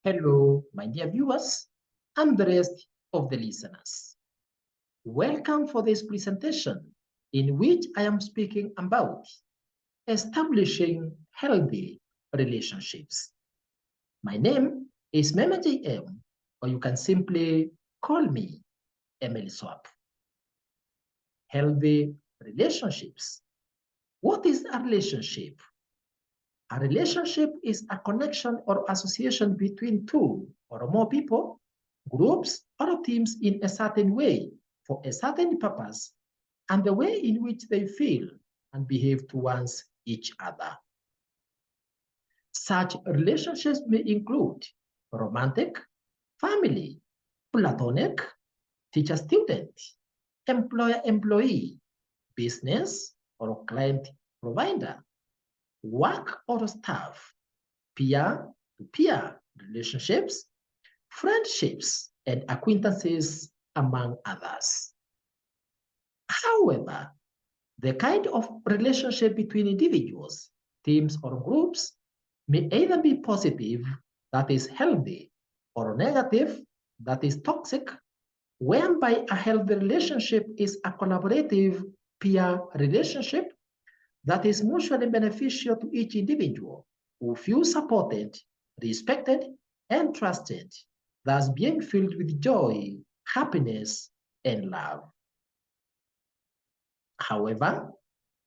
Hello, my dear viewers, and the rest of the listeners. Welcome for this presentation in which I am speaking about establishing healthy relationships. My name is Mema JM, or you can simply call me Emily Swap. Healthy relationships. What is a relationship? A relationship is a connection or association between two or more people, groups, or teams in a certain way for a certain purpose and the way in which they feel and behave towards each other. Such relationships may include romantic, family, platonic, teacher-student, employer-employee, business or client-provider, work or staff, peer-to-peer relationships, friendships, and acquaintances, among others. However, the kind of relationship between individuals, teams, or groups may either be positive, that is healthy, or negative, that is toxic, whereby a healthy relationship is a collaborative peer relationship that is mutually beneficial to each individual who feels supported, respected, and trusted, thus being filled with joy, happiness, and love. However,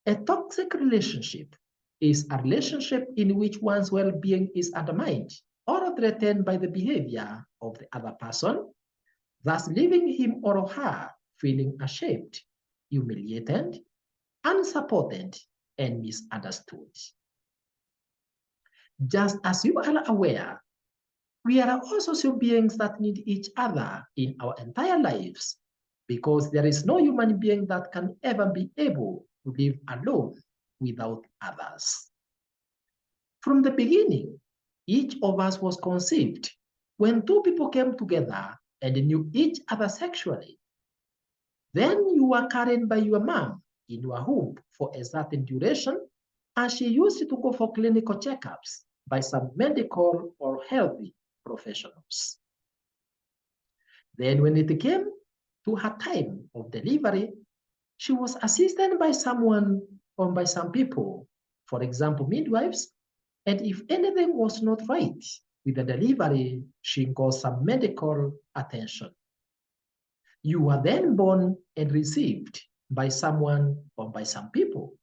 a toxic relationship is a relationship in which one's well-being is undermined or threatened by the behavior of the other person, thus leaving him or her feeling ashamed, humiliated, unsupported, and misunderstood. Just as you are aware, we are also social beings that need each other in our entire lives because there is no human being that can ever be able to live alone without others. From the beginning, each of us was conceived when two people came together and knew each other sexually. Then you were carried by your mom in your womb for a certain duration, and she used to go for clinical checkups by some medical or healthy professionals. Then when it came to her time of delivery, she was assisted by someone or by some people, for example, midwives, and if anything was not right with the delivery, she got some medical attention. You were then born and received by someone or by some people.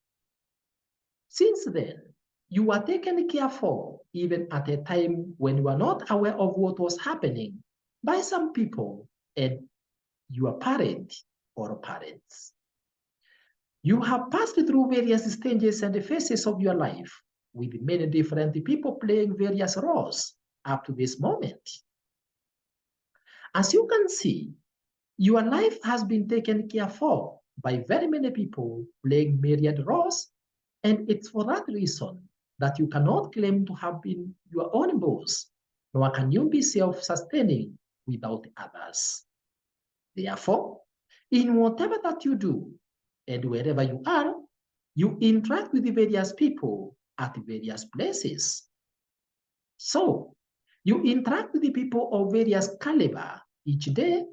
Since then, you were taken care for, even at a time when you were not aware of what was happening, by some people and your parent or parents. You have passed through various stages and phases of your life, with many different people playing various roles up to this moment. As you can see, your life has been taken care for by very many people playing myriad roles, and it's for that reason that you cannot claim to have been your own boss, nor can you be self-sustaining without others. Therefore, in whatever that you do, and wherever you are, you interact with the various people at various places. So, you interact with the people of various caliber each day,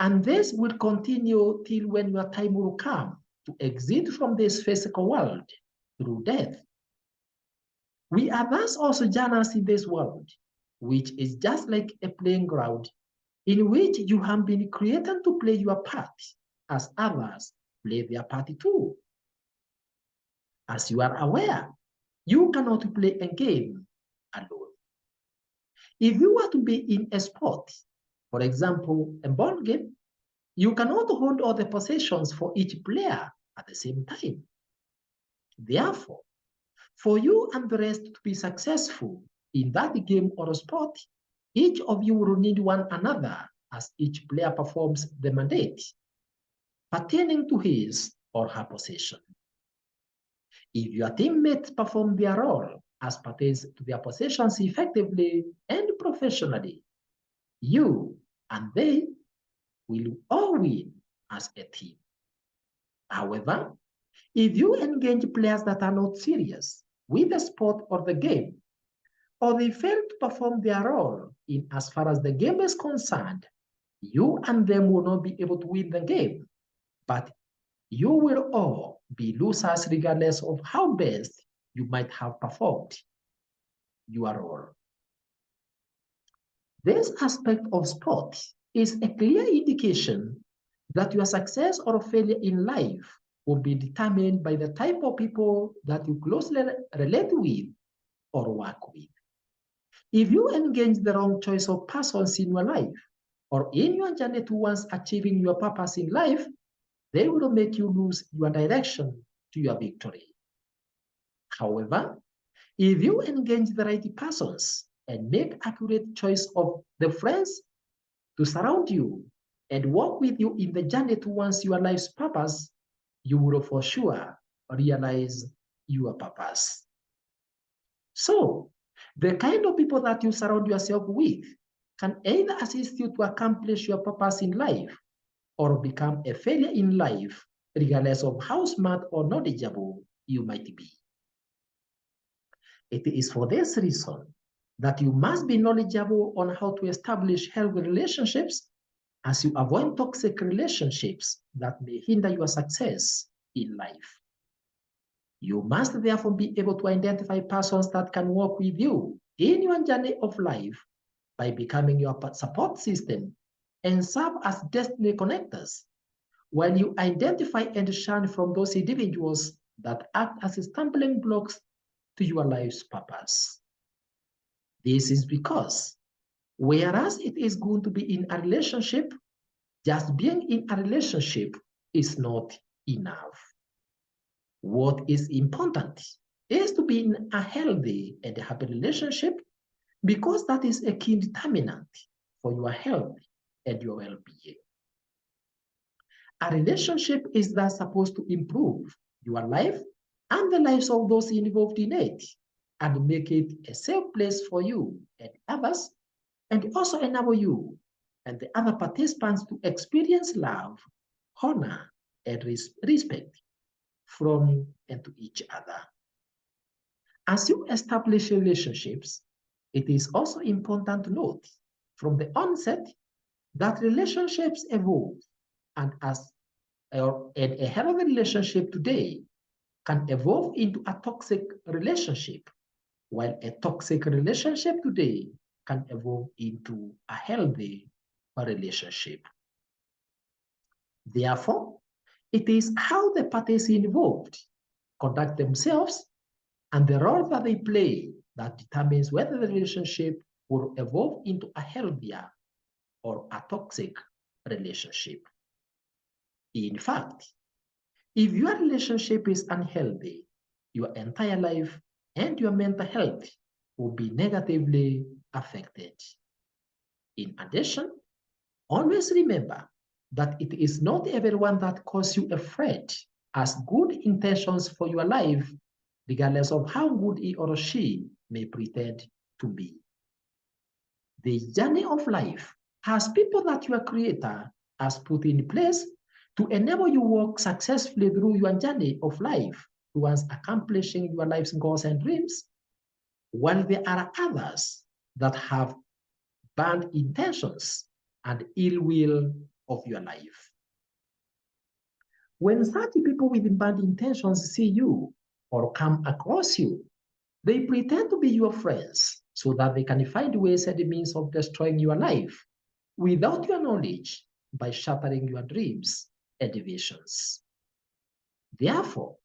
and this will continue till when your time will come to exit from this physical world through death. We are thus also journalists in this world, which is just like a playing ground in which you have been created to play your part as others play their part too. As you are aware, you cannot play a game alone. If you were to be in a sport, for example, a ball game, you cannot hold all the possessions for each player at the same time. Therefore, for you and the rest to be successful in that game or sport, each of you will need one another as each player performs the mandate pertaining to his or her possession. If your teammates perform their role as pertains to their possessions effectively and professionally, you and they will all win as a team. However, if you engage players that are not serious with the sport or the game, or they fail to perform their role in as far as the game is concerned, you and them will not be able to win the game, but you will all be losers regardless of how best you might have performed your role. This aspect of sport is a clear indication that your success or failure in life will be determined by the type of people that you closely relate with or work with. If you engage the wrong choice of persons in your life or in your journey towards achieving your purpose in life, they will make you lose your direction to your victory. However, if you engage the right persons and make accurate choice of the friends to surround you and walk with you in the journey towards your life's purpose, you will for sure realize your purpose. So, the kind of people that you surround yourself with can either assist you to accomplish your purpose in life or become a failure in life, regardless of how smart or knowledgeable you might be. It is for this reason that you must be knowledgeable on how to establish healthy relationships as you avoid toxic relationships that may hinder your success in life. You must therefore be able to identify persons that can work with you in your journey of life by becoming your support system and serve as destiny connectors, while you identify and shun from those individuals that act as stumbling blocks to your life's purpose. This is because whereas it is good to be in a relationship, just being in a relationship is not enough. What is important is to be in a healthy and happy relationship because that is a key determinant for your health and your well-being. A relationship is thus supposed to improve your life and the lives of those involved in it and make it a safe place for you and others, and also enable you and the other participants to experience love, honor, and respect from and to each other. As you establish relationships, it is also important to note from the onset that relationships evolve, and a healthy relationship today can evolve into a toxic relationship, while a toxic relationship today can evolve into a healthy relationship. Therefore, it is how the parties involved conduct themselves and the role that they play that determines whether the relationship will evolve into a healthier or a toxic relationship. In fact, if your relationship is unhealthy, your entire life and your mental health will be negatively affected. In addition, always remember that it is not everyone that calls you a friend has good intentions for your life, regardless of how good he or she may pretend to be. The journey of life has people that your creator has put in place to enable you walk successfully through your journey of life towards accomplishing your life's goals and dreams, while there are others that have bad intentions and ill will of your life. When such people with bad intentions see you or come across you, they pretend to be your friends so that they can find ways and means of destroying your life without your knowledge by shattering your dreams and visions. Therefore,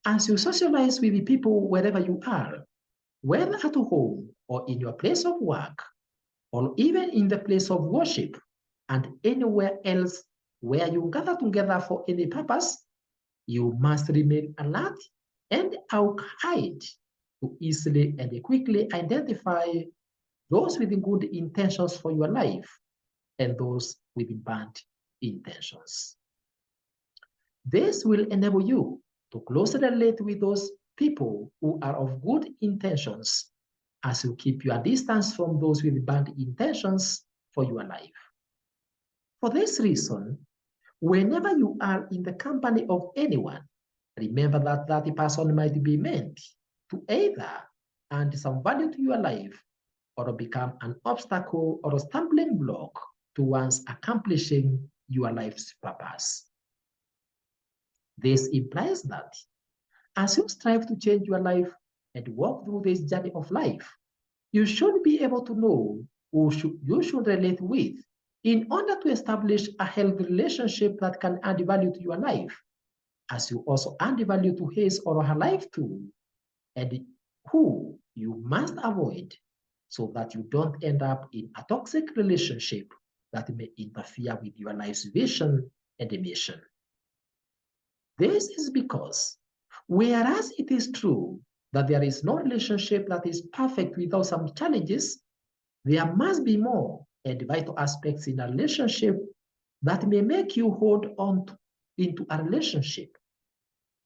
as you socialize with the people wherever you are, whether at home or in your place of work, or even in the place of worship and anywhere else where you gather together for any purpose, you must remain alert and out-eyed to easily and quickly identify those with good intentions for your life and those with bad intentions. This will enable you to closely relate with those people who are of good intentions as you keep your distance from those with bad intentions for your life. For this reason, whenever you are in the company of anyone, remember that that person might be meant to either and some value to your life, or become an obstacle or a stumbling block towards accomplishing your life's purpose. This implies that as you strive to change your life and walk through this journey of life, you should be able to know who you should relate with in order to establish a healthy relationship that can add value to your life, as you also add value to his or her life too, and who you must avoid so that you don't end up in a toxic relationship that may interfere with your life's vision and mission. This is because, whereas it is true that there is no relationship that is perfect without some challenges, there must be more and vital aspects in a relationship that may make you hold on into a relationship,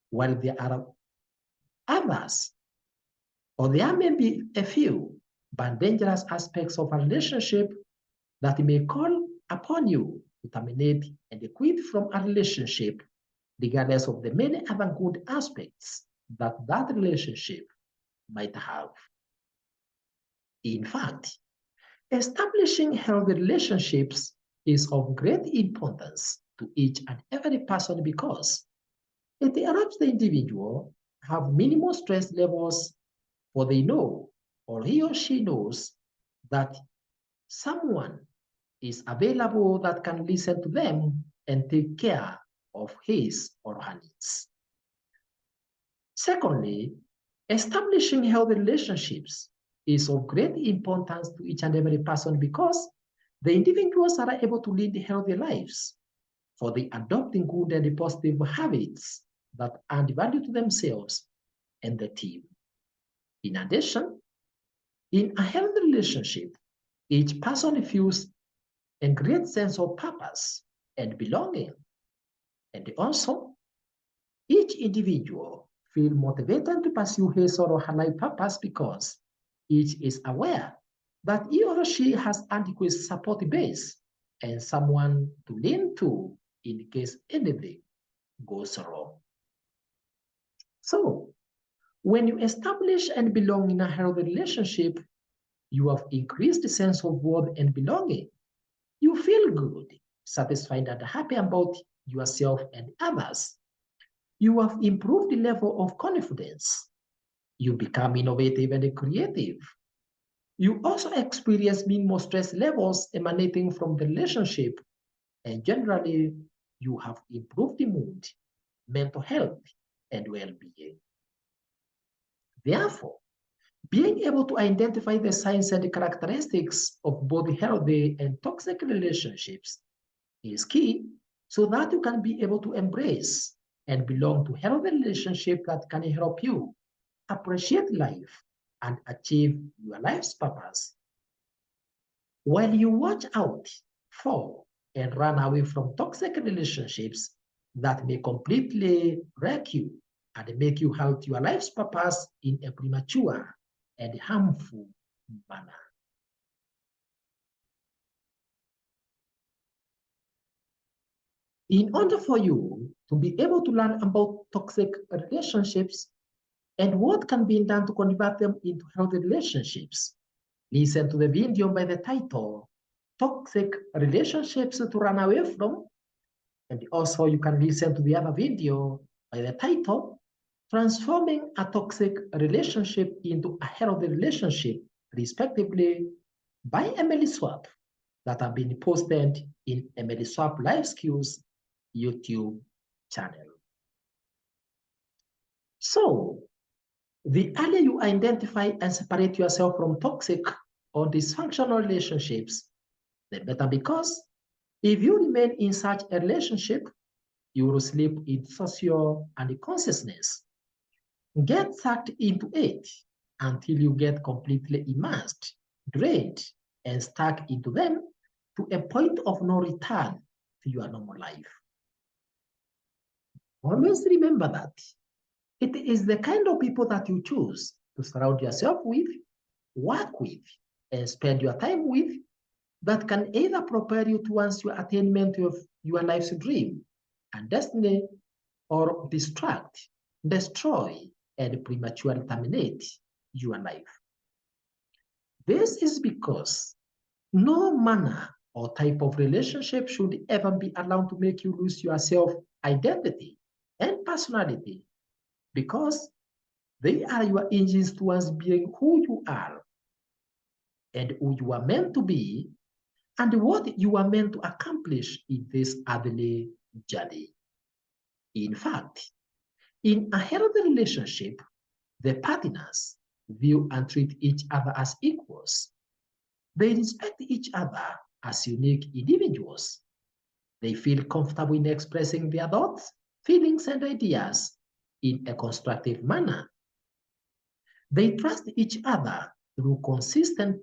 while there are others, or there may be a few, but dangerous aspects of a relationship that may call upon you to terminate and quit from a relationship, regardless of the many other good aspects that that relationship might have. In fact, establishing healthy relationships is of great importance to each and every person because it helps the individual have minimal stress levels, for they know, or he or she knows, that someone is available that can listen to them and take care of his or her needs. Secondly, establishing healthy relationships is of great importance to each and every person because the individuals are able to lead healthy lives, for they adopting good and positive habits that add value to themselves and the team. In addition, in a healthy relationship, each person feels a great sense of purpose and belonging. And also, each individual feels motivated to pursue his or her life purpose because each is aware that he or she has adequate support base and someone to lean to in case anything goes wrong. So, when you establish and belong in a healthy relationship, you have increased the sense of worth and belonging. You feel good, satisfied, and happy about yourself and others. You have improved the level of confidence. You become innovative and creative. You also experience minimal stress levels emanating from the relationship, and generally, you have improved the mood, mental health, and well-being. Therefore, being able to identify the signs and the characteristics of both healthy and toxic relationships is key so that you can be able to embrace and belong to healthy relationships that can help you appreciate life and achieve your life's purpose. While you watch out for and run away from toxic relationships that may completely wreck you and make you halt your life's purpose in a premature and harmful manner. In order for you to be able to learn about toxic relationships and what can be done to convert them into healthy relationships, listen to the video by the title, Toxic Relationships to Run Away From. And also you can listen to the other video by the title, Transforming a Toxic Relationship into a Healthy Relationship, respectively, by Emily Swap, that have been posted in Emily Swap Life Skills YouTube channel. So, the earlier you identify and separate yourself from toxic or dysfunctional relationships, the better, because if you remain in such a relationship, you will slip in social unconsciousness, get sucked into it until you get completely immersed, drained, and stuck into them to a point of no return to your normal life. Always remember that it is the kind of people that you choose to surround yourself with, work with, and spend your time with that can either propel you towards your attainment of your life's dream and destiny, or distract, destroy, and prematurely terminate your life. This is because no manner or type of relationship should ever be allowed to make you lose your self-identity and personality, because they are your engines towards being who you are and who you are meant to be and what you are meant to accomplish in this earthly journey. In fact, in a healthy relationship, the partners view and treat each other as equals. They respect each other as unique individuals. They feel comfortable in expressing their thoughts, feelings, and ideas in a constructive manner. They trust each other through consistent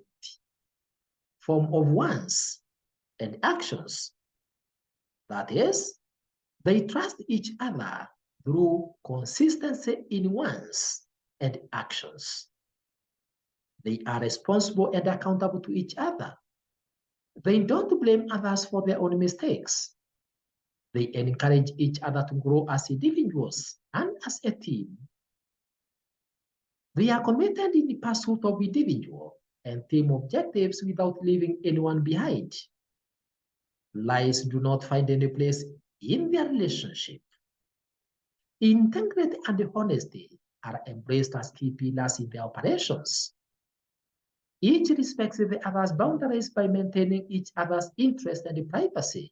form of words and actions. That is, they trust each other through consistency in words and actions. They are responsible and accountable to each other. They don't blame others for their own mistakes. They encourage each other to grow as individuals and as a team. They are committed in the pursuit of individual and team objectives without leaving anyone behind. Lies do not find any place in their relationship. Integrity and honesty are embraced as key pillars in their operations. Each respects the other's boundaries by maintaining each other's interest and privacy.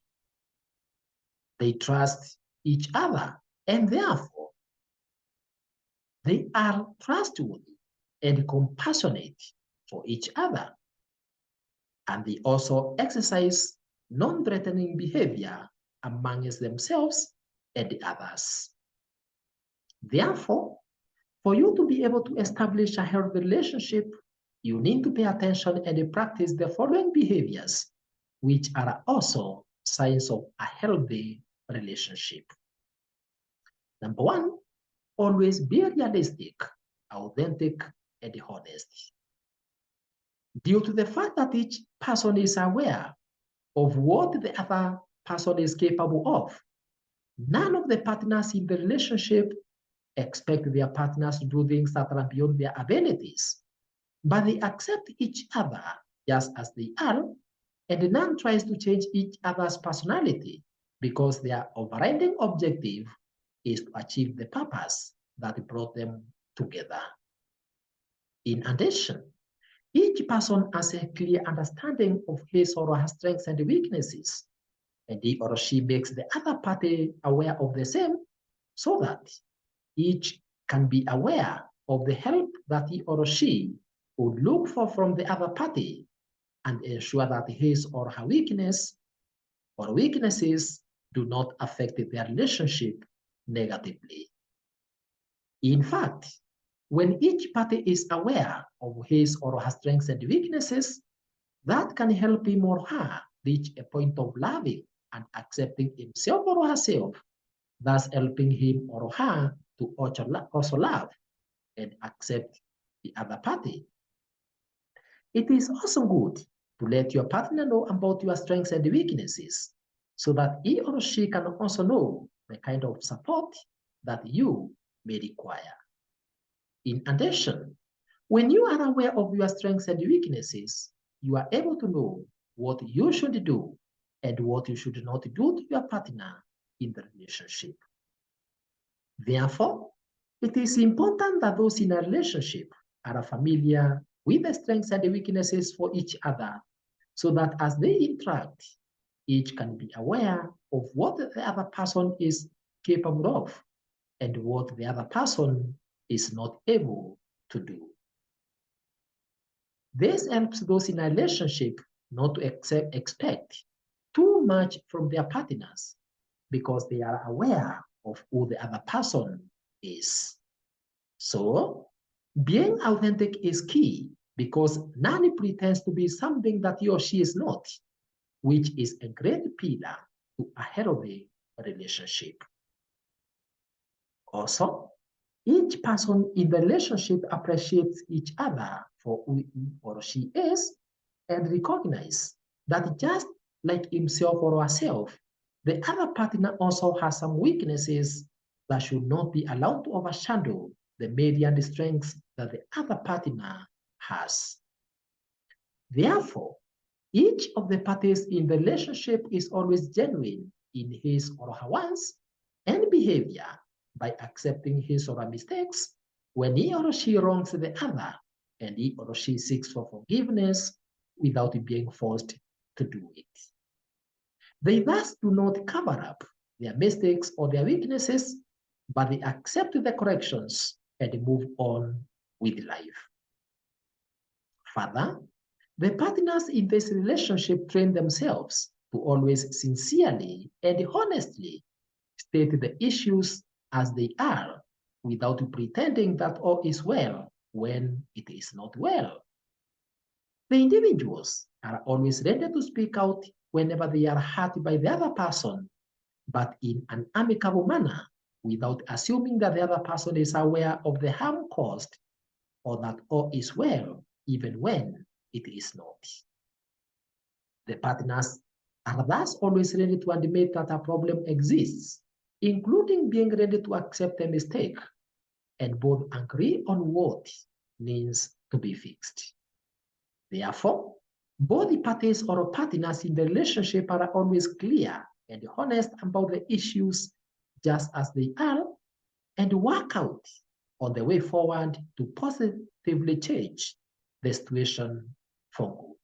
They trust each other, and therefore they are trustworthy and compassionate for each other. And they also exercise non-threatening behavior amongst themselves and the others. Therefore, for you to be able to establish a healthy relationship, you need to pay attention and practice the following behaviors, which are also signs of a healthy relationship. Number one, always be realistic, authentic, and honest. Due to the fact that each person is aware of what the other person is capable of, none of the partners in the relationship expect their partners to do things that are beyond their abilities, but they accept each other just as they are, and none tries to change each other's personality because their overriding objective is to achieve the purpose that brought them together. In addition, each person has a clear understanding of his or her strengths and weaknesses, and he or she makes the other party aware of the same so that each can be aware of the help that he or she would look for from the other party and ensure that his or her weakness or weaknesses do not affect their relationship negatively. In fact, when each party is aware of his or her strengths and weaknesses, that can help him or her reach a point of loving and accepting himself or herself, thus helping him or her to also love and accept the other party. It is also good to let your partner know about your strengths and weaknesses so that he or she can also know the kind of support that you may require. In addition, when you are aware of your strengths and weaknesses, you are able to know what you should do and what you should not do to your partner in the relationship. Therefore, it is important that those in a relationship are familiar with the strengths and the weaknesses for each other so that as they interact, each can be aware of what the other person is capable of and what the other person is not able to do. This helps those in a relationship not to expect too much from their partners because they are aware of who the other person is. So, being authentic is key because none pretends to be something that he or she is not, which is a great pillar to a healthy relationship. Also, each person in the relationship appreciates each other for who he or she is and recognize that just like himself or herself, the other partner also has some weaknesses that should not be allowed to overshadow the media and strengths that the other partner has. Therefore, each of the parties in the relationship is always genuine in his or her wants and behavior by accepting his or her mistakes when he or she wrongs the other, and he or she seeks for forgiveness without being forced to do it. They thus do not cover up their mistakes or their weaknesses, but they accept the corrections and move on with life. Further, the partners in this relationship train themselves to always sincerely and honestly state the issues as they are without pretending that all is well when it is not well. The individuals are always ready to speak out whenever they are hurt by the other person, but in an amicable manner without assuming that the other person is aware of the harm caused or that all is well even when it is not. The partners are thus always ready to admit that a problem exists, including being ready to accept a mistake, and both agree on what needs to be fixed. Therefore, both the parties or partners in the relationship are always clear and honest about the issues just as they are and work out on the way forward to positively change the situation for good.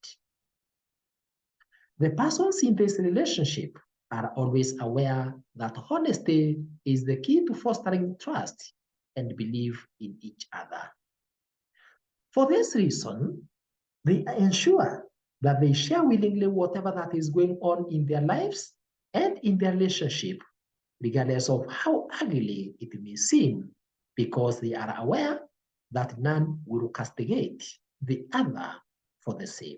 The persons in this relationship are always aware that honesty is the key to fostering trust and belief in each other. For this reason, they ensure that they share willingly whatever that is going on in their lives and in their relationship, regardless of how ugly it may seem, because they are aware that none will castigate the other for the same.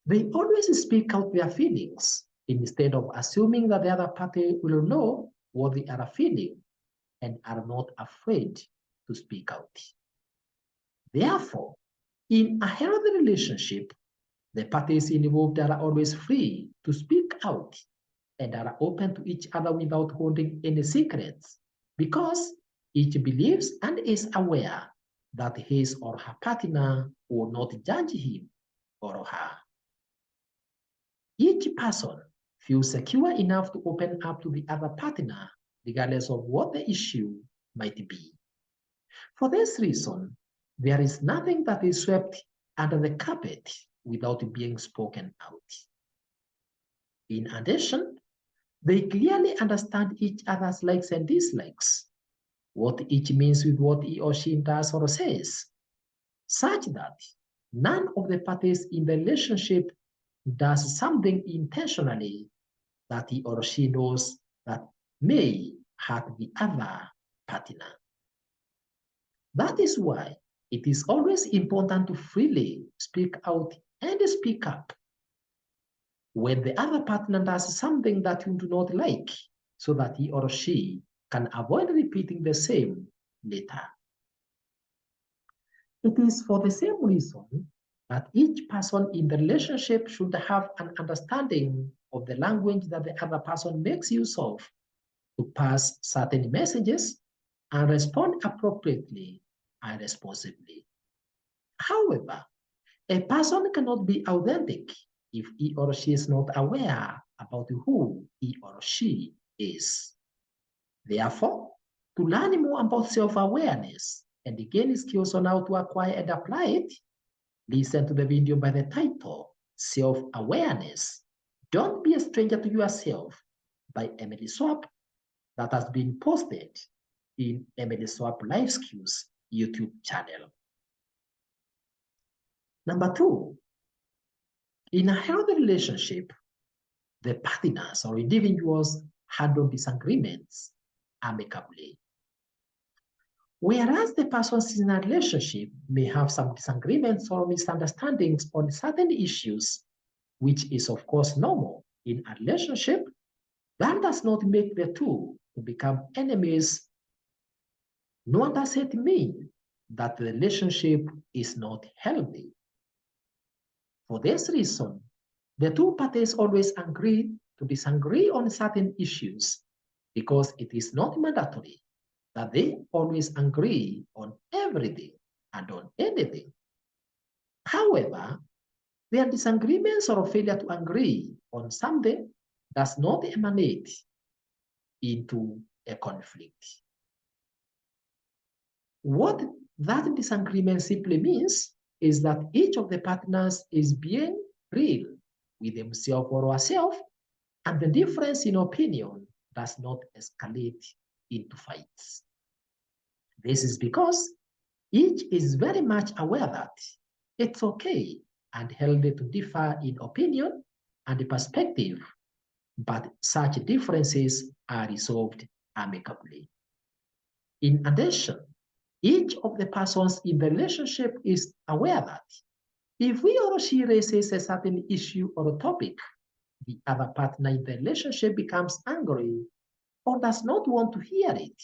They always speak out their feelings instead of assuming that the other party will know what they are feeling and are not afraid to speak out. Therefore, in a healthy relationship, the parties involved are always free to speak out and are open to each other without holding any secrets because each believes and is aware that his or her partner will not judge him or her. Each person feels secure enough to open up to the other partner, regardless of what the issue might be. For this reason, there is nothing that is swept under the carpet without being spoken out. In addition, they clearly understand each other's likes and dislikes, what each means with what he or she does or says, such that none of the parties in the relationship does something intentionally that he or she knows that may hurt the other partner. That is why it is always important to freely speak out and speak up when the other partner does something that you do not like, so that he or she can avoid repeating the same later. It is for the same reason that each person in the relationship should have an understanding of the language that the other person makes use of to pass certain messages and respond appropriately and responsibly. However, a person cannot be authentic if he or she is not aware about who he or she is. Therefore, to learn more about self-awareness and gain skills on how to acquire and apply it, listen to the video by the title, Self-Awareness. Don't Be a Stranger to Yourself by Emily Swap that has been posted in Emily Swap Life Skills YouTube channel. Number 2, in a healthy relationship, the partners or individuals handle disagreements amicably. Whereas the persons in a relationship may have some disagreements or misunderstandings on certain issues, which is of course normal in a relationship, that does not make the two to become enemies, nor does it mean that the relationship is not healthy. For this reason, the two parties always agree to disagree on certain issues because it is not mandatory that they always agree on everything and on anything. However, their disagreements or failure to agree on something does not emanate into a conflict. What that disagreement simply means is that each of the partners is being real with himself or herself, and the difference in opinion does not escalate into fights. This is because each is very much aware that it's okay and healthy to differ in opinion and perspective, but such differences are resolved amicably. In addition, each of the persons in the relationship is aware that if he or she raises a certain issue or a topic, the other partner in the relationship becomes angry or does not want to hear it,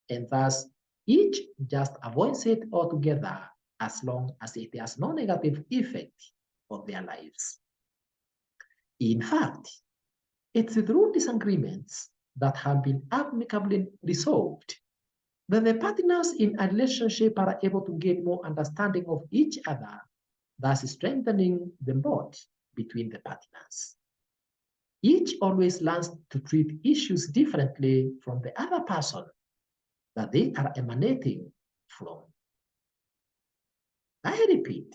and thus each just avoids it altogether as long as it has no negative effect on their lives. In fact, it's through disagreements that have been amicably resolved that the partners in a relationship are able to gain more understanding of each other, thus strengthening the bond between the partners. Each always learns to treat issues differently from the other person that they are emanating from. I repeat,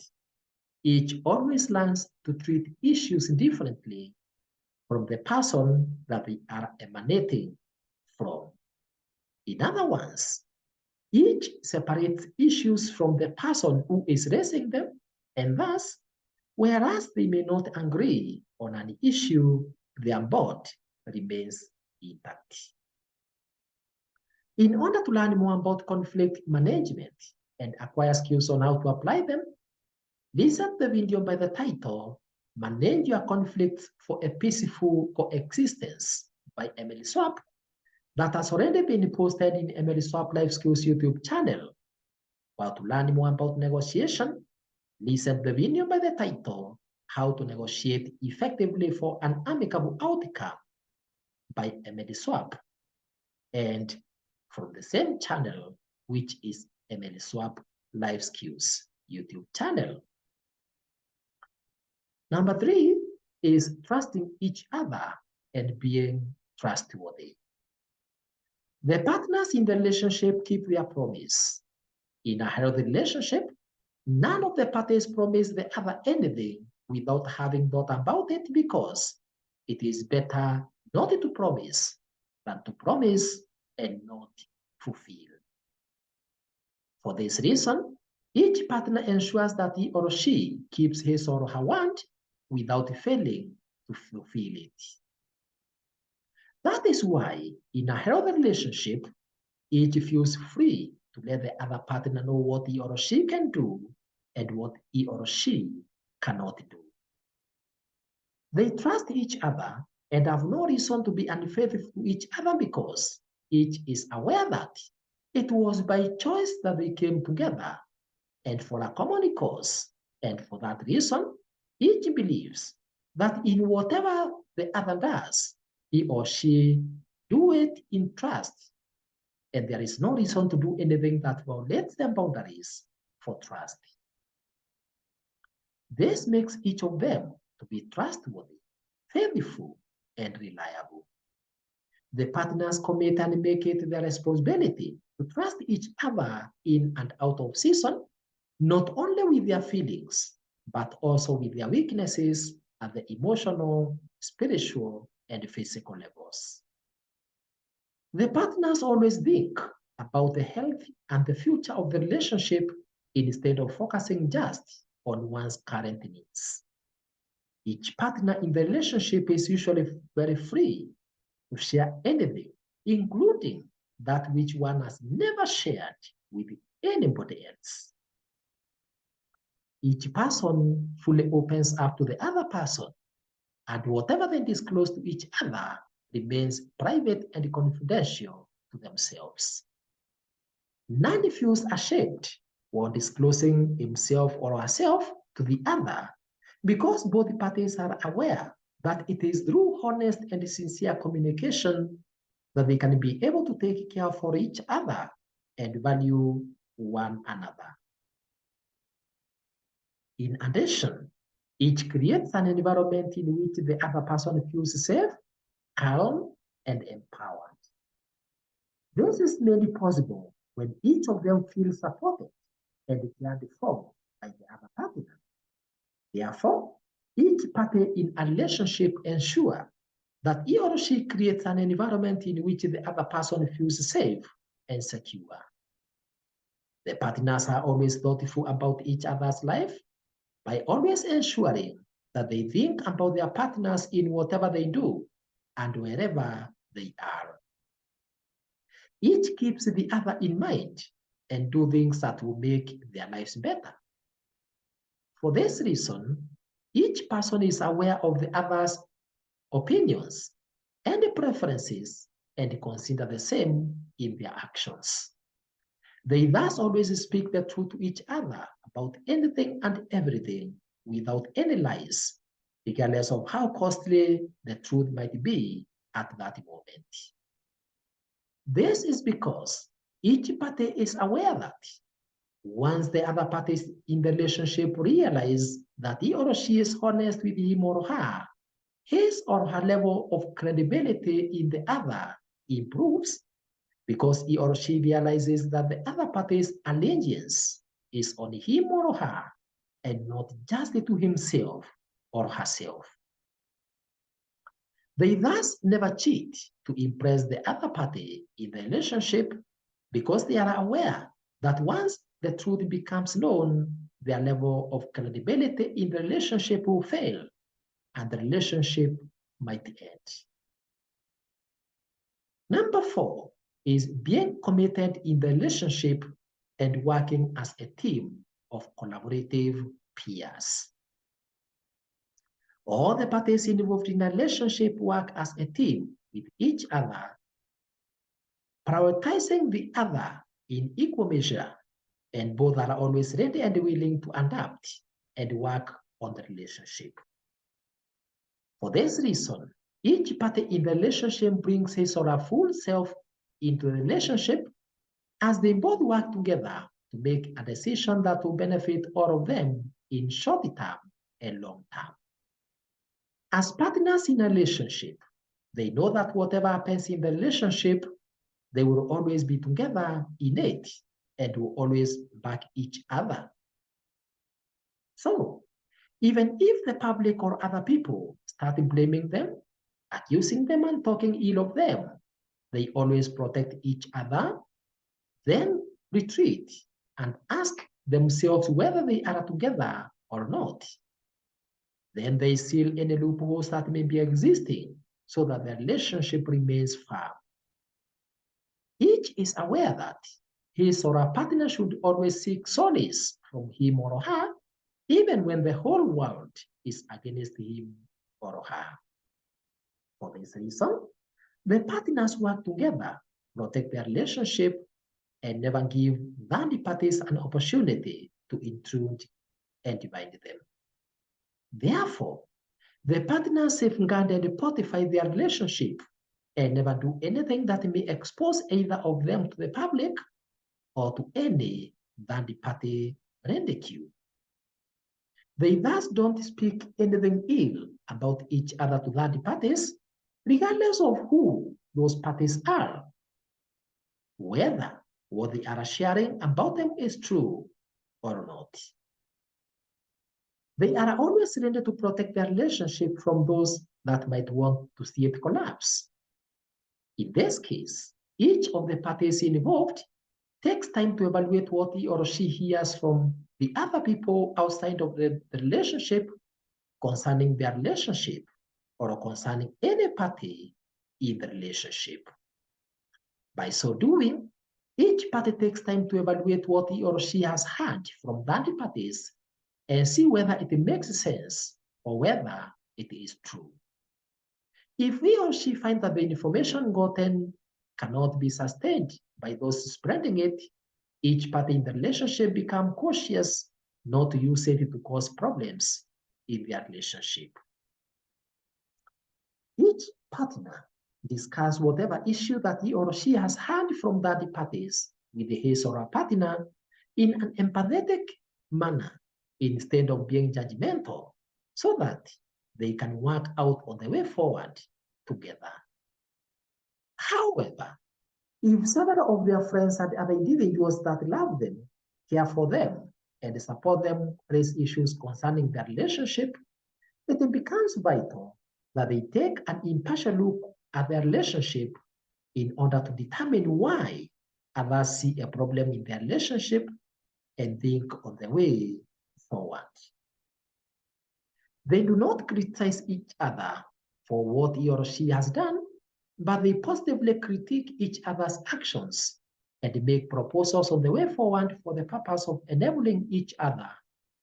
each always learns to treat issues differently from the person that they are emanating from. In other words, each separates issues from the person who is raising them, and thus, whereas they may not agree on an issue, their bond remains intact. In order to learn more about conflict management and acquire skills on how to apply them, listen to the video by the title, Manage Your Conflicts for a Peaceful Coexistence by Emily Swap, that has already been posted in Emily Swap Life Skills YouTube channel. While to learn more about negotiation, listen to the video by the title, How to Negotiate Effectively for an Amicable Outcome by Emily Swap. And from the same channel, which is Emily Swap Life Skills YouTube channel. Number 3 is trusting each other and being trustworthy. The partners in the relationship keep their promise. In a healthy relationship, none of the parties promise the other anything without having thought about it, because it is better not to promise than to promise and not fulfill. For this reason, each partner ensures that he or she keeps his or her word without failing to fulfill it. That is why in a healthy relationship, each feels free to let the other partner know what he or she can do and what he or she cannot do. They trust each other and have no reason to be unfaithful to each other, because each is aware that it was by choice that they came together and for a common cause. And for that reason, each believes that in whatever the other does, he or she do it in trust. And there is no reason to do anything that violates their boundaries for trust. This makes each of them to be trustworthy, faithful, and reliable. The partners commit and make it their responsibility to trust each other in and out of season, not only with their feelings, but also with their weaknesses at the emotional, spiritual, and physical levels. The partners always think about the health and the future of the relationship instead of focusing just on one's current needs. Each partner in the relationship is usually very free to share anything, including that which one has never shared with anybody else. Each person fully opens up to the other person, and whatever they disclose to each other remains private and confidential to themselves. None feels ashamed while disclosing himself or herself to the other, because both parties are aware that it is through honest and sincere communication that they can be able to take care for each other and value one another. In addition, each creates an environment in which the other person feels safe, calm, and empowered. This is made possible when each of them feels supported and cared for by the other partner. Therefore, each party in a relationship ensures that he or she creates an environment in which the other person feels safe and secure. The partners are always thoughtful about each other's life by always ensuring that they think about their partners in whatever they do and wherever they are. Each keeps the other in mind and do things that will make their lives better. For this reason, each person is aware of the other's opinions and preferences and consider the same in their actions. They thus always speak the truth to each other about anything and everything without any lies, regardless of how costly the truth might be at that moment. This is because each party is aware that once the other parties in the relationship realize that he or she is honest with him or her, his or her level of credibility in the other improves because he or she realizes that the other party's allegiance is on him or her and not just to himself or herself. They thus never cheat to impress the other party in the relationship because they are aware that once the truth becomes known, their level of credibility in the relationship will fail and the relationship might end. Number 4 is being committed in the relationship and working as a team of collaborative peers. All the parties involved in a relationship work as a team with each other, prioritizing the other in equal measure, and both are always ready and willing to adapt and work on the relationship. For this reason, each party in the relationship brings his or her full self into the relationship as they both work together to make a decision that will benefit all of them in short term and long term. As partners in a relationship, they know that whatever happens in the relationship, they will always be together in it and will always back each other. So, even if the public or other people start blaming them, accusing them and talking ill of them, they always protect each other, then retreat and ask themselves whether they are together or not. Then they seal any loopholes that may be existing so that the relationship remains firm. Each is aware that his or her partner should always seek solace from him or her, even when the whole world is against him or her. For this reason, the partners work together, protect their relationship, and never give the parties an opportunity to intrude and divide them. Therefore, the partners safeguard and fortify their relationship and never do anything that may expose either of them to the public or to any third-party ridicule. They thus don't speak anything ill about each other to third parties, regardless of who those parties are, whether what they are sharing about them is true or not. They are always ready to protect their relationship from those that might want to see it collapse. In this case, each of the parties involved takes time to evaluate what he or she hears from the other people outside of the relationship concerning their relationship or concerning any party in the relationship. By so doing, each party takes time to evaluate what he or she has heard from the other parties and see whether it makes sense or whether it is true. If he or she finds that the information gotten cannot be sustained by those spreading it, each party in the relationship becomes cautious not to use it to cause problems in their relationship. Each partner discuss whatever issue that he or she has heard from the other parties with his or her partner in an empathetic manner instead of being judgmental, so that they can work out on the way forward together. However, if several of their friends and other individuals that love them, care for them, and support them raise issues concerning their relationship, it becomes vital that they take an impartial look at their relationship in order to determine why others see a problem in their relationship and think on the way forward. They do not criticize each other for what he or she has done, but they positively critique each other's actions and make proposals on the way forward for the purpose of enabling each other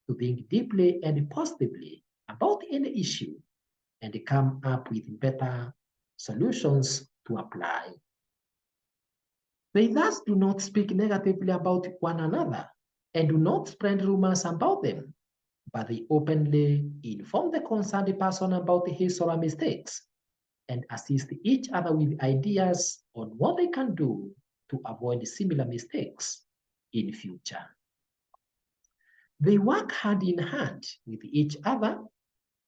to think deeply and positively about any issue and come up with better solutions to apply. They thus do not speak negatively about one another and do not spread rumors about them, but they openly inform the concerned person about his or her mistakes and assist each other with ideas on what they can do to avoid similar mistakes in future. They work hand in hand with each other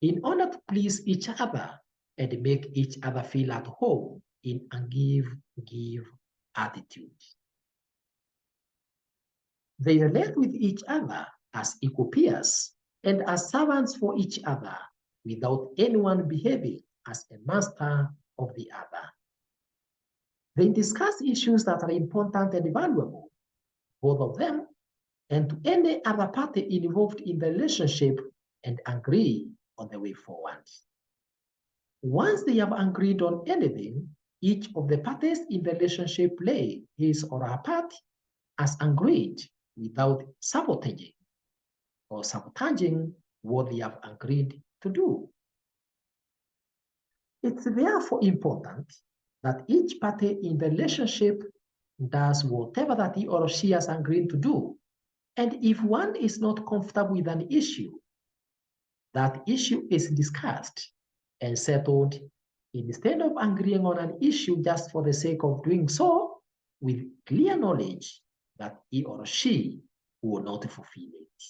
in order to please each other and make each other feel at home in a give attitude. They relate with each other as equal peers and as servants for each other without anyone behaving as a master of the other. They discuss issues that are important and valuable, both of them and to any other party involved in the relationship, and agree on the way forward. Once they have agreed on anything, each of the parties in the relationship play his or her part as agreed without sabotaging what they have agreed to do. It's therefore important that each party in the relationship does whatever that he or she has agreed to do. And if one is not comfortable with an issue, that issue is discussed and settled instead of agreeing on an issue just for the sake of doing so, with clear knowledge that he or she will not fulfill it.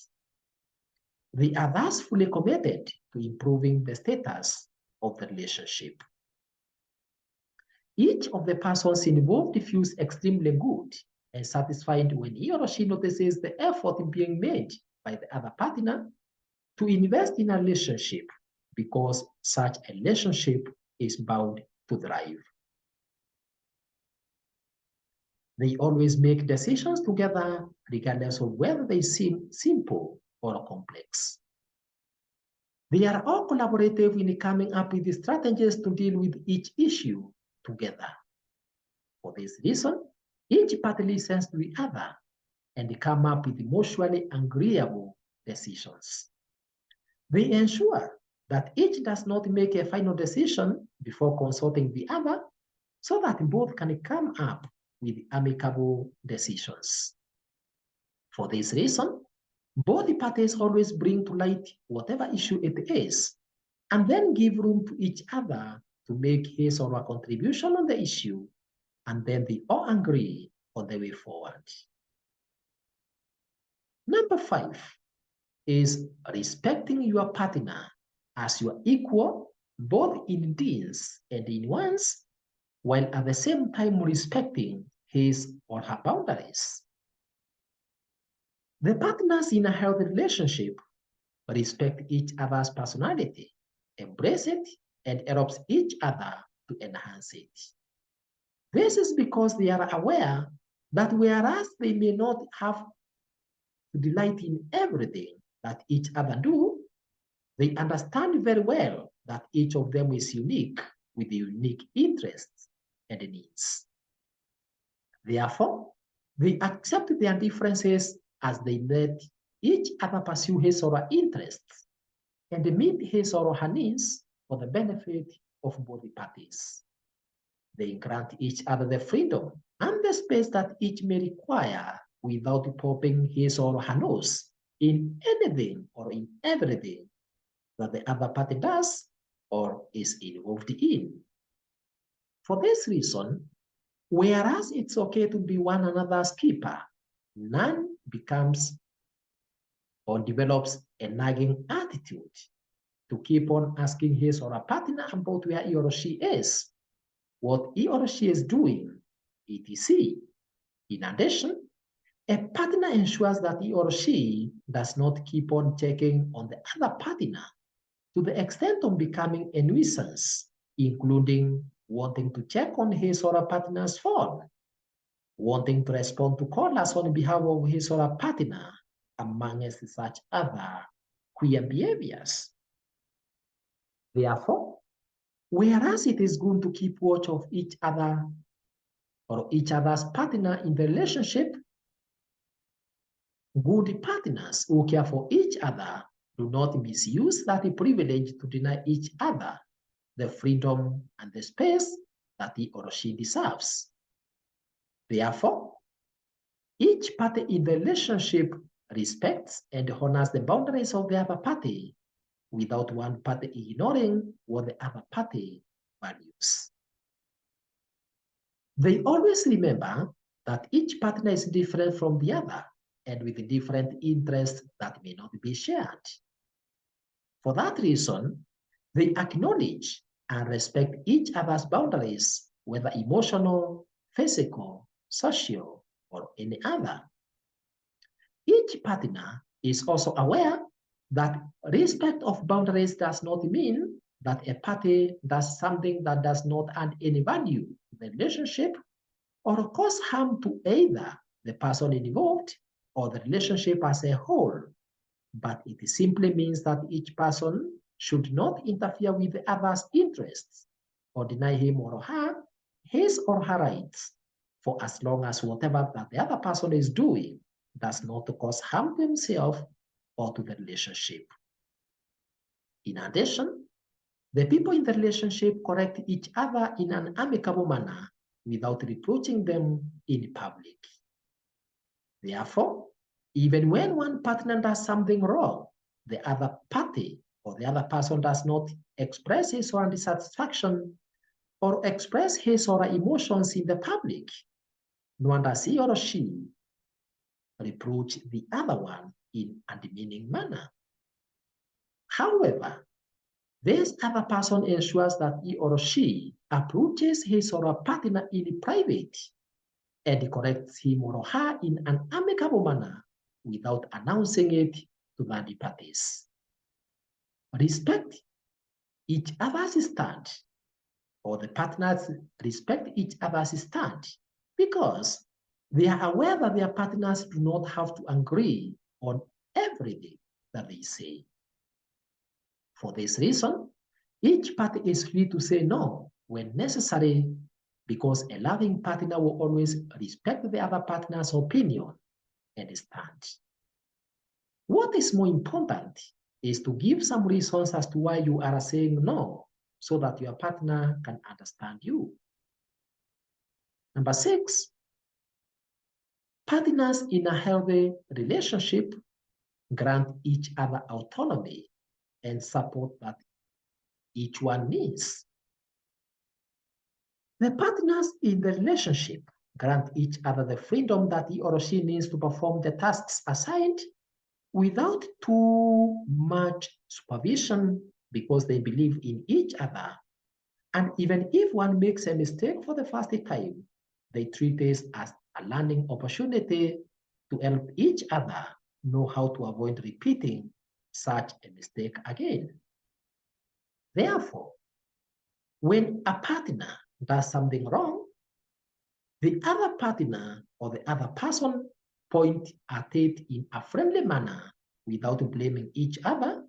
They are thus fully committed to improving the status of the relationship. Each of the persons involved feels extremely good and satisfied when he or she notices the effort being made by the other partner to invest in a relationship, because such a relationship is bound to thrive. They always make decisions together, regardless of whether they seem simple or complex. They are all collaborative in coming up with strategies to deal with each issue together. For this reason, each party listens to the other and come up with mutually agreeable decisions. They ensure that each does not make a final decision before consulting the other, so that both can come up with amicable decisions. For this reason, both parties always bring to light whatever issue it is, and then give room to each other to make his or her contribution on the issue, and then they all agree on the way forward. Number 5 is respecting your partner as your equal, both in deeds and in wants, while at the same time respecting his or her boundaries. The partners in a healthy relationship respect each other's personality, embrace it, and help each other to enhance it. This is because they are aware that whereas they may not have to delight in everything that each other do, they understand very well that each of them is unique with unique interests and needs. Therefore, they accept their differences as they let each other pursue his or her interests and meet his or her needs for the benefit of both parties. They grant each other the freedom and the space that each may require without popping his or her nose in anything or in everything that the other party does or is involved in. For this reason, Whereas it's okay to be one another's keeper, none becomes or develops a nagging attitude to keep on asking his or her partner about where he or she is, what he or she is doing, etc. In addition, a partner ensures that he or she does not keep on checking on the other partner to the extent of becoming a nuisance, including wanting to check on his or her partner's phone, wanting to respond to callers on behalf of his or her partner, amongst such other queer behaviors. Therefore, whereas it is good to keep watch of each other or each other's partner in the relationship, good partners who care for each other do not misuse that privilege to deny each other the freedom and the space that he or she deserves. Therefore, each party in the relationship respects and honors the boundaries of the other party without one party ignoring what the other party values. They always remember that each partner is different from the other and with different interests that may not be shared. For that reason, they acknowledge and respect each other's boundaries, whether emotional, physical, social, or any other. Each partner is also aware that respect of boundaries does not mean that a party does something that does not add any value to the relationship or cause harm to either the person involved or the relationship as a whole. But it simply means that each person should not interfere with the other's interests or deny him or her his or her rights for as long as whatever that the other person is doing does not cause harm to himself or to the relationship. In addition, the people in the relationship correct each other in an amicable manner without reproaching them in public. Therefore, even when one partner does something wrong, the other party or the other person does not express his or her dissatisfaction or express his or her emotions in the public, nor does he or she reproach the other one in a demeaning manner. However, this other person ensures that he or she approaches his or her partner in private and corrects him or her in an amicable manner without announcing it to the parties. Respect each other's stand, or the partners respect each other's stand because they are aware that their partners do not have to agree on everything that they say. For this reason, each party is free to say no when necessary because a loving partner will always respect the other partner's opinion and stand. What is more important is to give some reasons as to why you are saying no so that your partner can understand you. Number 6, partners in a healthy relationship grant each other autonomy and support that each one needs. The partners in the relationship grant each other the freedom that he or she needs to perform the tasks assigned without too much supervision because they believe in each other. And even if one makes a mistake for the first time, they treat this as a learning opportunity to help each other know how to avoid repeating such a mistake again. Therefore, when a partner does something wrong, the other partner or the other person point at it in a friendly manner without blaming each other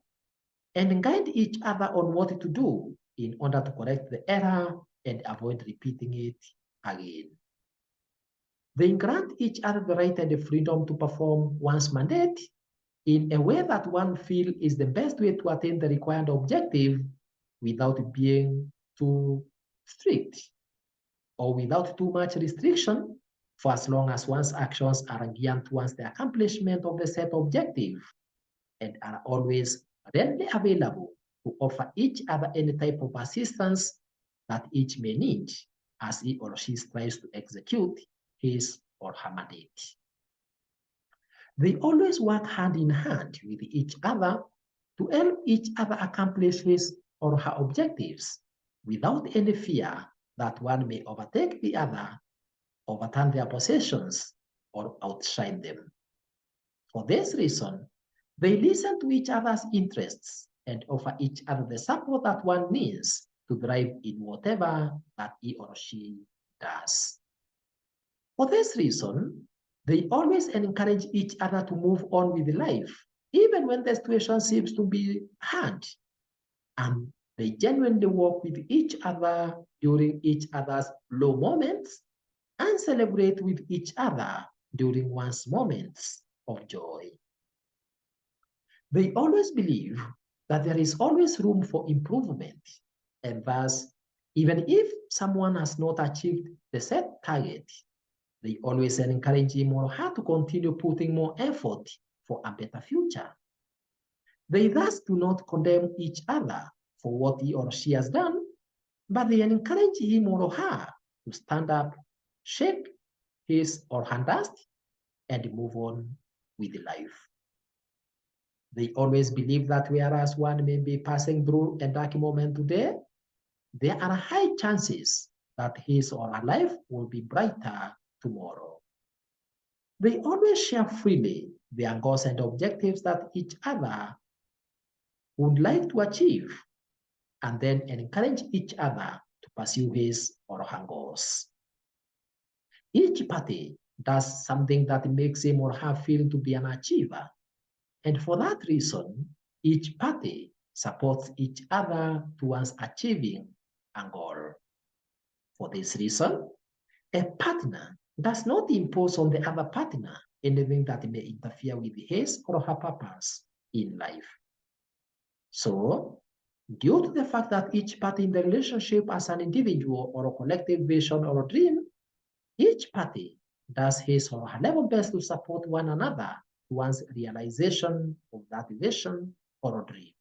and guide each other on what to do in order to correct the error and avoid repeating it again. They grant each other the right and the freedom to perform one's mandate in a way that one feels is the best way to attain the required objective without being too strict or without too much restriction for as long as one's actions are geared towards the accomplishment of the set objective and are always readily available to offer each other any type of assistance that each may need as he or she tries to execute his or her mandate. They always work hand in hand with each other to help each other accomplish his or her objectives without any fear that one may overtake the other, overturn their possessions, or outshine them. For this reason, they listen to each other's interests and offer each other the support that one needs to thrive in whatever that he or she does. For this reason, they always encourage each other to move on with life, even when the situation seems to be hard. And they genuinely work with each other during each other's low moments and celebrate with each other during one's moments of joy. They always believe that there is always room for improvement, and thus, even if someone has not achieved the set target, they always encourage him or her to continue putting more effort for a better future. They thus do not condemn each other for what he or she has done, but they encourage him or her to stand up, shake his or her dust, and move on with life. They always believe that whereas one may be passing through a dark moment today, there are high chances that his or her life will be brighter tomorrow. They always share freely their goals and objectives that each other would like to achieve, and then encourage each other to pursue his or her goals. Each party does something that makes him or her feel to be an achiever. And for that reason, each party supports each other towards achieving a goal. For this reason, a partner does not impose on the other partner anything that may interfere with his or her purpose in life. So, due to the fact that each party in the relationship has an individual or a collective vision or a dream, each party does his or her level best to support one another towards realization of that vision or a dream.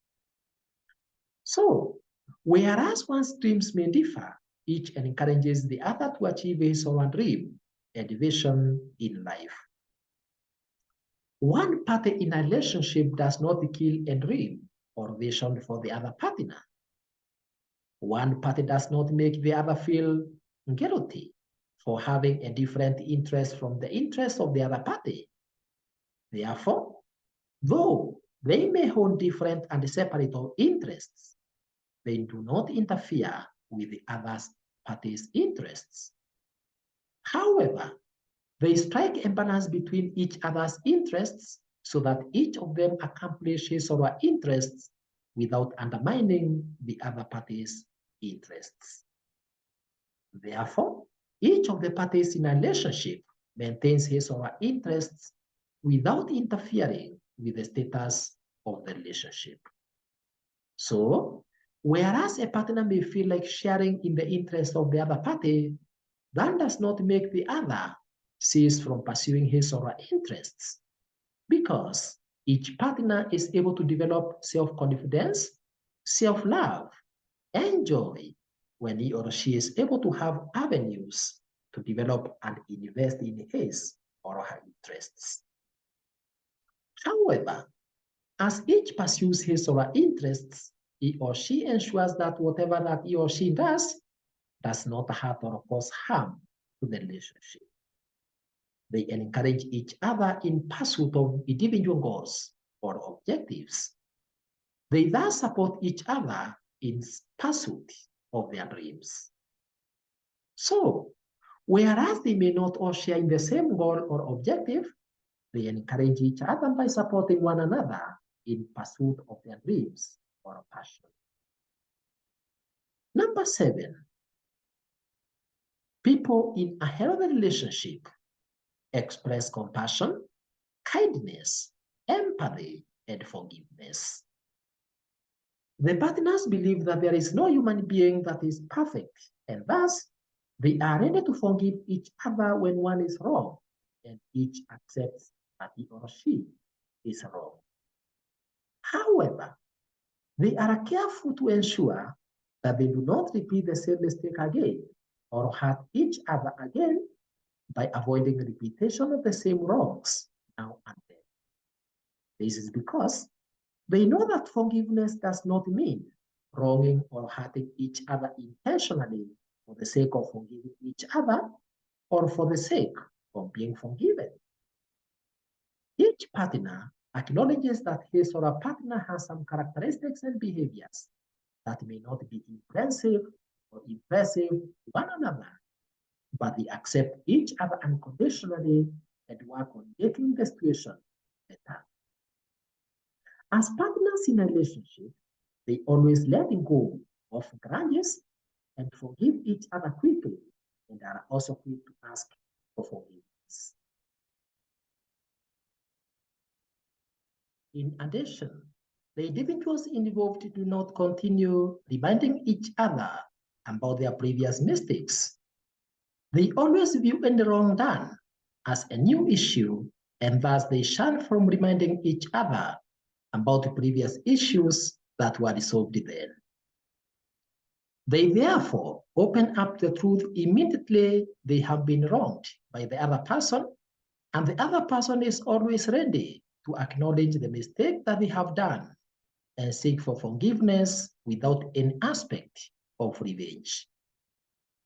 So, whereas one's dreams may differ, each encourages the other to achieve his or her dream and vision in life. One party in a relationship does not kill a dream or vision for the other partner. One party does not make the other feel guilty for having a different interest from the interest of the other party. Therefore, though they may hold different and separate interests, they do not interfere with the other party's interests. However, they strike a balance between each other's interests so that each of them accomplishes our interests without undermining the other party's interests. Therefore, each of the parties in a relationship maintains his or her interests without interfering with the status of the relationship. So, whereas a partner may feel like sharing in the interest of the other party, that does not make the other cease from pursuing his or her interests, because each partner is able to develop self-confidence, self-love, and joy when he or she is able to have avenues to develop and invest in his or her interests. However, as each pursues his or her interests, he or she ensures that whatever that he or she does not hurt or cause harm to the relationship. They encourage each other in pursuit of individual goals or objectives. They thus support each other in pursuit of their dreams. So, whereas they may not all share in the same goal or objective, they encourage each other by supporting one another in pursuit of their dreams or passion. Number 7, people in a healthy relationship express compassion, kindness, empathy, and forgiveness. The partners believe that there is no human being that is perfect, and thus they are ready to forgive each other when one is wrong, and each accepts that he or she is wrong. However, they are careful to ensure that they do not repeat the same mistake again, or hurt each other again by avoiding repetition of the same wrongs now and then. This is because they know that forgiveness does not mean wronging or hurting each other intentionally for the sake of forgiving each other or for the sake of being forgiven. Each partner acknowledges that his or her partner has some characteristics and behaviors that may not be impressive or impressive to one another, but they accept each other unconditionally and work on making the situation better. As partners in a relationship, they always let go of grudges and forgive each other quickly, and are also quick to ask for forgiveness. In addition, the individuals involved do not continue reminding each other about their previous mistakes. They always view any wrong done as a new issue, and thus they shun from reminding each other about previous issues that were resolved then. They therefore open up the truth immediately they have been wronged by the other person, and the other person is always ready to acknowledge the mistake that they have done and seek for forgiveness without any aspect of revenge.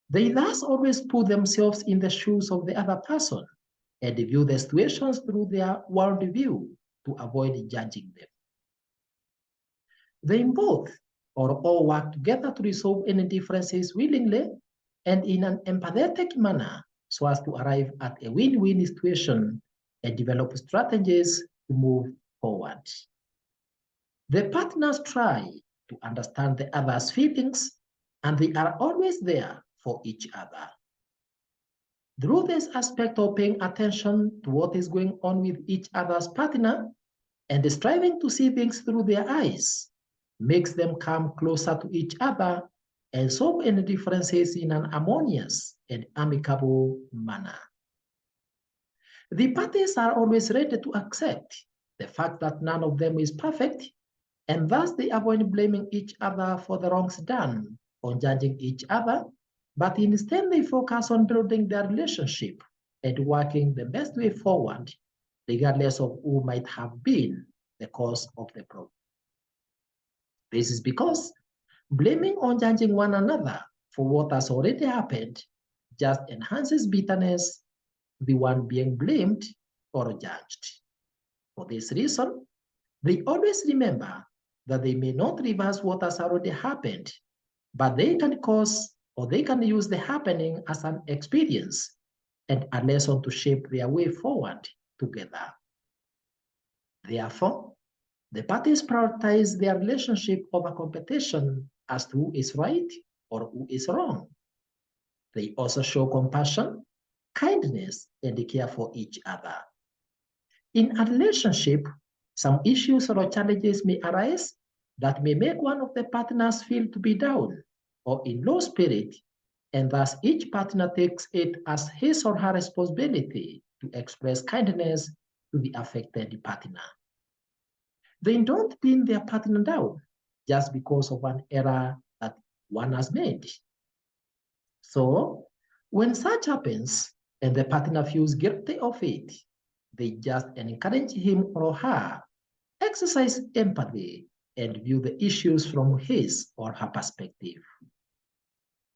They thus always put themselves in the shoes of the other person and view the situations through their worldview to avoid judging them. They both or all work together to resolve any differences willingly and in an empathetic manner so as to arrive at a win-win situation and develop strategies to move forward. The partners try to understand the other's feelings, and they are always there for each other. Through this aspect of paying attention to what is going on with each other's partner and striving to see things through their eyes makes them come closer to each other and solve any differences in an harmonious and amicable manner. The parties are always ready to accept the fact that none of them is perfect, and thus they avoid blaming each other for the wrongs done or judging each other, but instead they focus on building their relationship and working the best way forward, regardless of who might have been the cause of the problem. This is because blaming or judging one another for what has already happened just enhances bitterness, the one being blamed or judged. For this reason, they always remember that they may not reverse what has already happened, but they can cause or they can use the happening as an experience and a lesson to shape their way forward together. Therefore, the parties prioritize their relationship over competition as to who is right or who is wrong. They also show compassion, kindness, and care for each other. In a relationship, some issues or challenges may arise that may make one of the partners feel to be down or in low spirit, and thus each partner takes it as his or her responsibility to express kindness to the affected partner. They don't pin their partner down just because of an error that one has made. So, when such happens and the partner feels guilty of it, they just encourage him or her, exercise empathy, and view the issues from his or her perspective.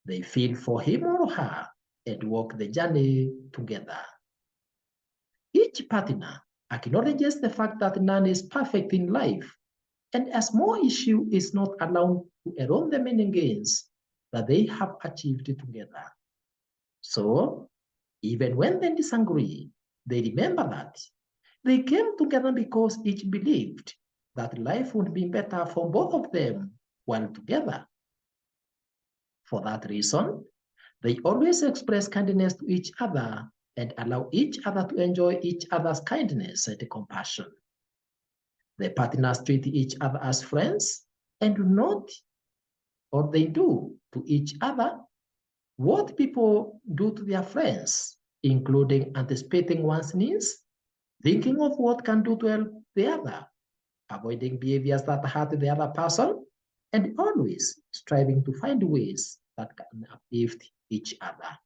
They feel for him or her and walk the journey together. Each partner acknowledges the fact that none is perfect in life, and a small issue is not allowed to erode the many gains that they have achieved together. So, even when they disagree, they remember that they came together because each believed that life would be better for both of them while together. For that reason, they always express kindness to each other and allow each other to enjoy each other's kindness and compassion. The partners treat each other as friends and do not, or they do to each other what people do to their friends, including anticipating one's needs, thinking of what can do to help the other, avoiding behaviors that hurt the other person, and always striving to find ways that can uplift each other.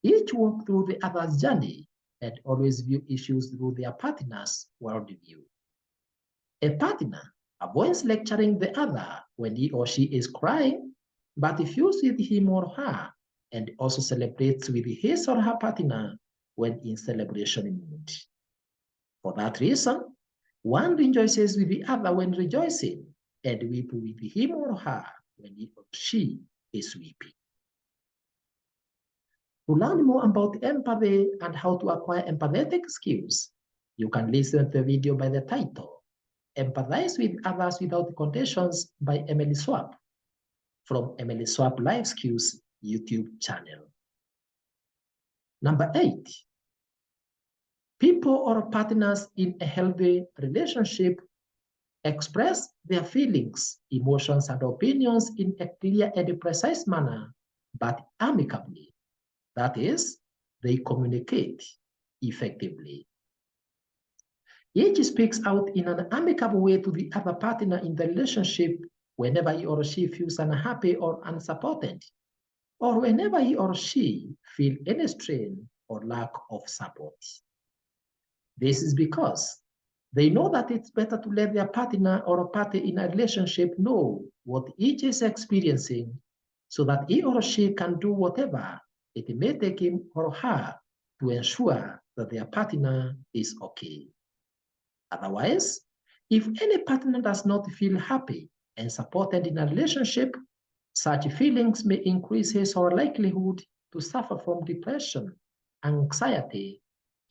Each walk through the other's journey and always view issues through their partner's worldview. A partner avoids lecturing the other when he or she is crying, but feels with him or her and also celebrates with his or her partner when in celebration mood. For that reason, one rejoices with the other when rejoicing and weeps with him or her when he or she is weeping. To learn more about empathy and how to acquire empathetic skills, you can listen to the video by the title, Empathize with Others Without Conditions by Emily Swap from Emily Swap Life Skills YouTube channel. Number 8, people or partners in a healthy relationship express their feelings, emotions, and opinions in a clear and precise manner, but amicably. That is, they communicate effectively. Each speaks out in an amicable way to the other partner in the relationship whenever he or she feels unhappy or unsupported, or whenever he or she feels any strain or lack of support. This is because they know that it's better to let their partner or a party in a relationship know what each is experiencing so that he or she can do whatever it may take him or her to ensure that their partner is okay. Otherwise, if any partner does not feel happy and supported in a relationship, such feelings may increase his or her likelihood to suffer from depression, anxiety,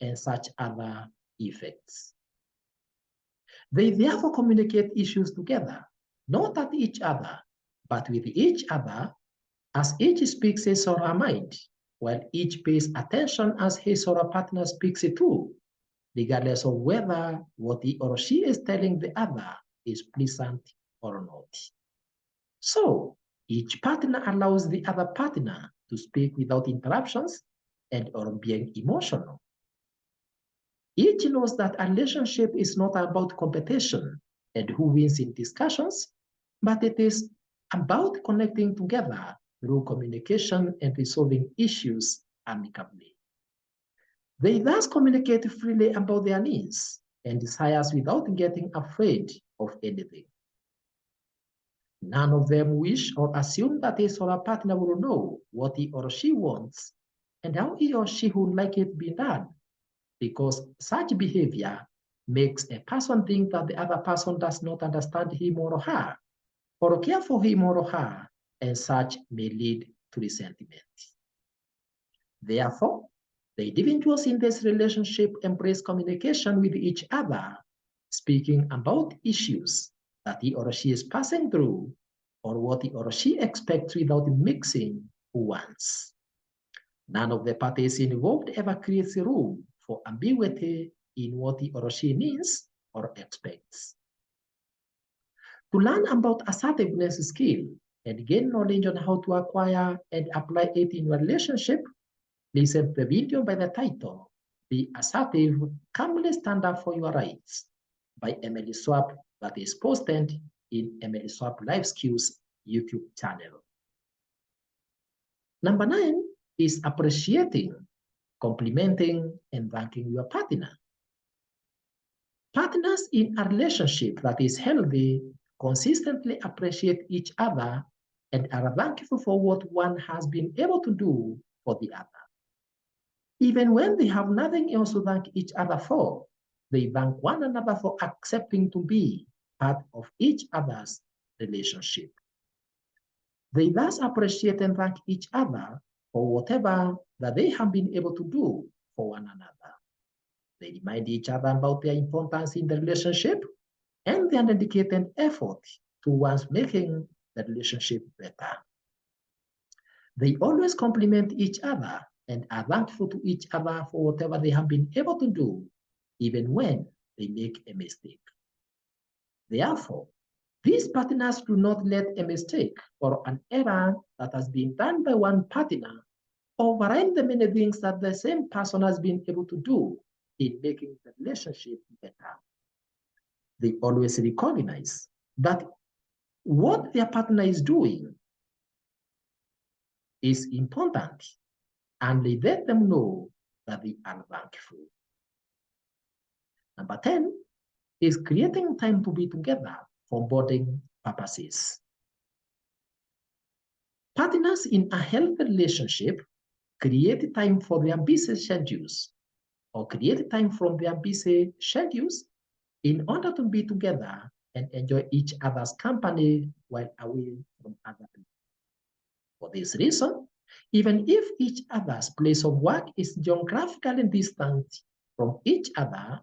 and such other effects. They therefore communicate issues together, not at each other, but with each other, as each speaks his or her mind, while each pays attention as his or her partner speaks it too, regardless of whether what he or she is telling the other is pleasant or not. So, each partner allows the other partner to speak without interruptions and or being emotional. Each knows that a relationship is not about competition and who wins in discussions, but it is about connecting together through communication and resolving issues amicably. They thus communicate freely about their needs and desires without getting afraid of anything. None of them wish or assume that his or her partner will know what he or she wants and how he or she would like it be done, because such behavior makes a person think that the other person does not understand him or her, or care for him or her, and such may lead to resentment. Therefore, the individuals in this relationship embrace communication with each other, speaking about issues that he or she is passing through, or what he or she expects without mixing wants. None of the parties involved ever creates room for ambiguity in what he or she means or expects. To learn about assertiveness skill and gain knowledge on how to acquire and apply it in your relationship, listen to the video by the title, Be Assertive, Calmly Stand Up for Your Rights by Emily Swap, that is posted in Emily Swap Life Skills YouTube channel. Number 9 is appreciating, complimenting, and thanking your partner. Partners in a relationship that is healthy consistently appreciate each other and are thankful for what one has been able to do for the other. Even when they have nothing else to thank each other for, they thank one another for accepting to be part of each other's relationship. They thus appreciate and thank each other for whatever that they have been able to do for one another. They remind each other about their importance in the relationship and their dedicated effort towards making the relationship better. They always compliment each other and are thankful to each other for whatever they have been able to do, even when they make a mistake. Therefore, these partners do not let a mistake or an error that has been done by one partner override the many things that the same person has been able to do in making the relationship better. They always recognize that what their partner is doing is important, and let them know that they are thankful. Number 10 is creating time to be together for bonding purposes. Partners in a healthy relationship create time for their busy schedules or create time from their busy schedules in order to be together and enjoy each other's company while away from other people. For this reason, even if each other's place of work is geographically distant from each other,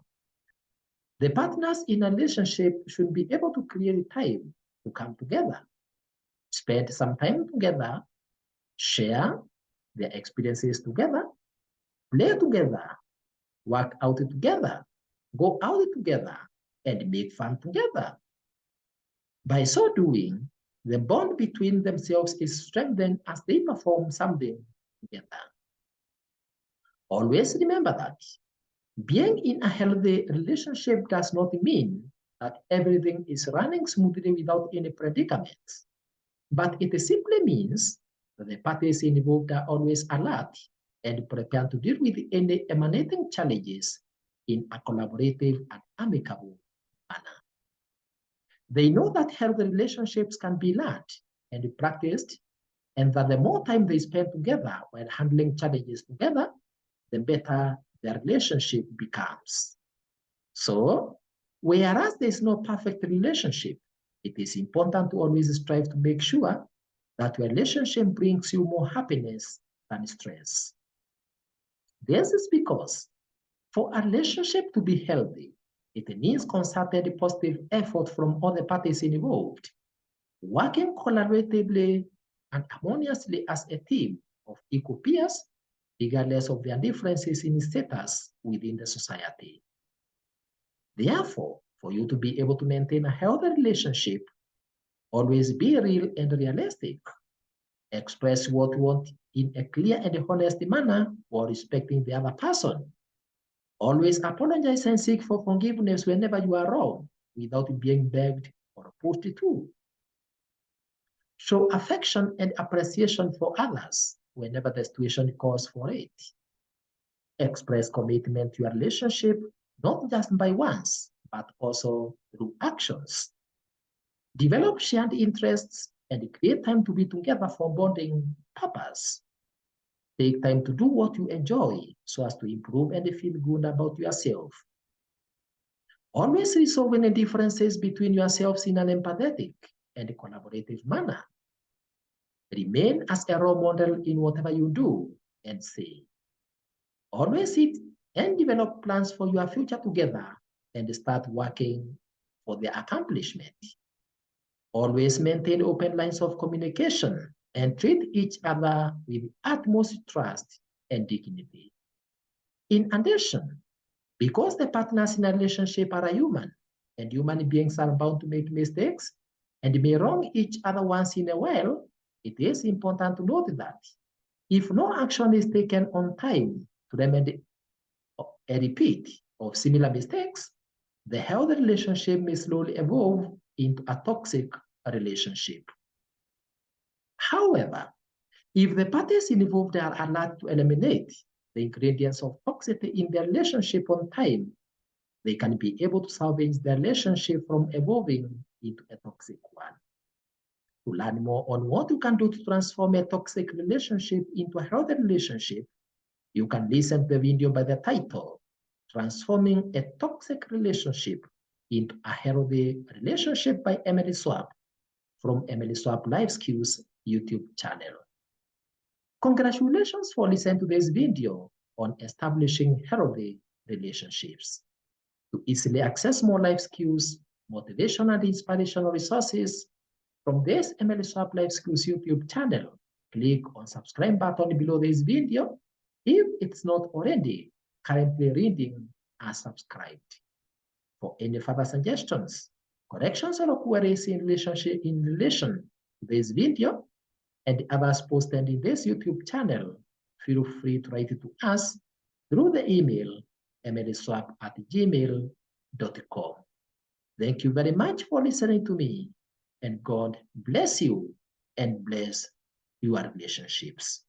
the partners in a relationship should be able to create time to come together, spend some time together, share their experiences together, play together, work out together, go out together, and make fun together. By so doing, the bond between themselves is strengthened as they perform something together. Always remember that being in a healthy relationship does not mean that everything is running smoothly without any predicaments, but it simply means that the parties involved are always alert and prepared to deal with any emanating challenges in a collaborative and amicable manner. They know that healthy relationships can be learned and practiced, and that the more time they spend together while handling challenges together, the better their relationship becomes. So, whereas there is no perfect relationship, it is important to always strive to make sure that your relationship brings you more happiness than stress. This is because for a relationship to be healthy, it needs concerted positive effort from all the parties involved, working collaboratively and harmoniously as a team of equal peers, regardless of their differences in status within the society. Therefore, for you to be able to maintain a healthy relationship, always be real and realistic. Express what you want in a clear and honest manner while respecting the other person. Always apologize and seek for forgiveness whenever you are wrong without being begged or pushed to. Show affection and appreciation for others whenever the situation calls for it. Express commitment to your relationship not just by words, but also through actions. Develop shared interests and create time to be together for bonding purpose. Take time to do what you enjoy so as to improve and feel good about yourself. Always resolve any differences between yourselves in an empathetic and collaborative manner. Remain as a role model in whatever you do and say. Always sit and develop plans for your future together and start working for their accomplishment. Always maintain open lines of communication and treat each other with utmost trust and dignity. In addition, because the partners in a relationship are human and human beings are bound to make mistakes and may wrong each other once in a while, it is important to note that if no action is taken on time to remedy a repeat of similar mistakes, the healthy relationship may slowly evolve into a toxic relationship. However, if the parties involved are allowed to eliminate the ingredients of toxicity in their relationship on time, they can be able to salvage their relationship from evolving into a toxic one. To learn more on what you can do to transform a toxic relationship into a healthy relationship, you can listen to the video by the title, Transforming a Toxic Relationship into a Healthy Relationship by Emily Swap from Emily Swap Life Skills YouTube channel. Congratulations for listening to this video on establishing healthy relationships. To easily access more life skills, motivational and inspirational resources from this Emily Swap Life Skills YouTube channel, click on subscribe button below this video if it's not already currently reading as subscribed. For any further suggestions, corrections, or queries in relation to this video and others posted in this YouTube channel, feel free to write it to us through the email emilyswap@gmail.com. Thank you very much for listening to me, and God bless you and bless your relationships.